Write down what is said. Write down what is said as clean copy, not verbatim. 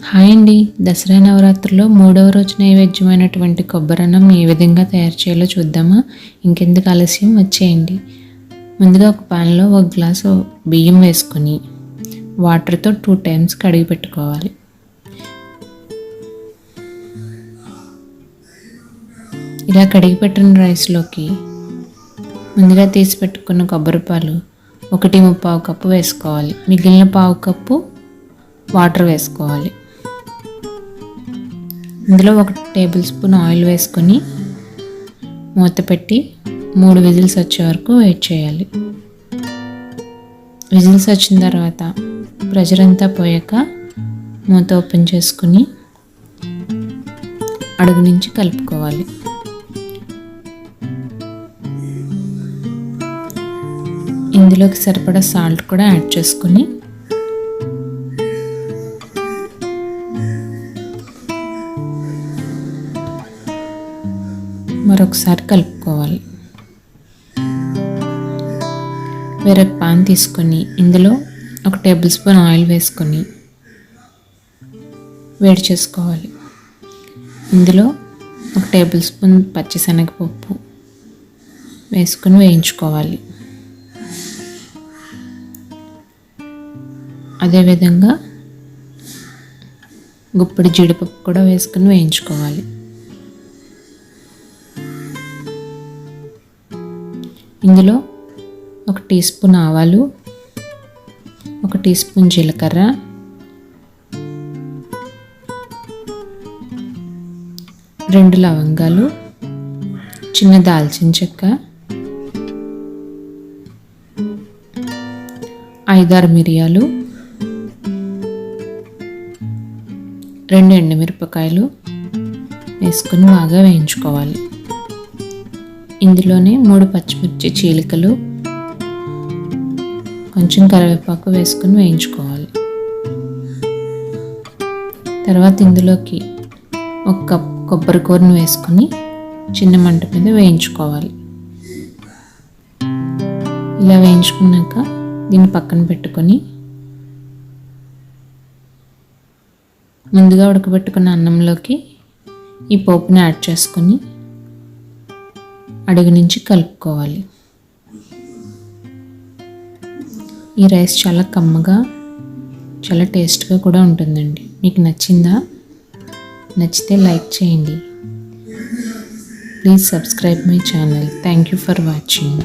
Hi అండి. దసరా నవరాత్రుల్లో 3వ రోజు నైవేద్యమైనటువంటి కొబ్బరన్నం ఏ విధంగా తయారు చేయాలో చూద్దామా? ఇంకెందుకు ఆలస్యం, వచ్చేయండి. ముందుగా ఒక పాన్లో 1 గ్లాసు బియ్యం వేసుకొని వాటర్తో 2 టైమ్స్ కడిగి పెట్టుకోవాలి. ఇలా కడిగి పెట్టిన రైస్లోకి ముందుగా తీసి పెట్టుకున్న కొబ్బరిపాలు 1.25 కప్పు వేసుకోవాలి. మిగిలిన 1/2 కప్పు వాటర్ వేసుకోవాలి. ఇందులో 1 టేబుల్ స్పూన్ ఆయిల్ వేసుకొని మూత పెట్టి 3 విజిల్స్ వచ్చే వరకు వెయిట్ చేయాలి. విజిల్స్ వచ్చిన తర్వాత ప్రెషర్ అంతా పోయాక మూత ఓపెన్ చేసుకుని అడుగు నుంచి కలుపుకోవాలి. ఇందులోకి సరిపడా సాల్ట్ కూడా యాడ్ చేసుకుని మరొకసారి కలుపుకోవాలి. వేరొక పాన్ తీసుకొని ఇందులో 1 టేబుల్ స్పూన్ ఆయిల్ వేసుకొని వేడి చేసుకోవాలి. ఇందులో 1 టేబుల్ స్పూన్ పచ్చిశనగపప్పు వేసుకొని వేయించుకోవాలి. అదేవిధంగా గుప్పెడు జీడిపప్పు కూడా వేసుకొని వేయించుకోవాలి. ఇందులో 1 టీ స్పూన్ ఆవాలు, 1 టీ స్పూన్ జీలకర్ర, 2 లవంగాలు, చిన్న దాల్చిన చెక్క, 5-6 మిరియాలు, 2 ఎండుమిరపకాయలు వేసుకొని బాగా వేయించుకోవాలి. ఇందులోనే 3 పచ్చిమిర్చి చీలికలు, కొంచెం కరివేపాకు వేసుకొని వేయించుకోవాలి. తర్వాత ఇందులోకి 1 కప్ కొబ్బరి కూరను వేసుకొని చిన్న మంట మీద వేయించుకోవాలి. ఇలా వేయించుకున్నాక దీన్ని పక్కన పెట్టుకొని ముందుగా ఉడకబెట్టుకున్న అన్నంలోకి ఈ పోపుని యాడ్ చేసుకొని అడుగు నుంచి కలుపుకోవాలి. ఈ రైస్ చాలా కమ్మగా, చాలా టేస్ట్గా కూడా ఉంటుందండి. మీకు నచ్చిందా? నచ్చితే లైక్ చేయండి. Please subscribe my channel. Thank you for watching.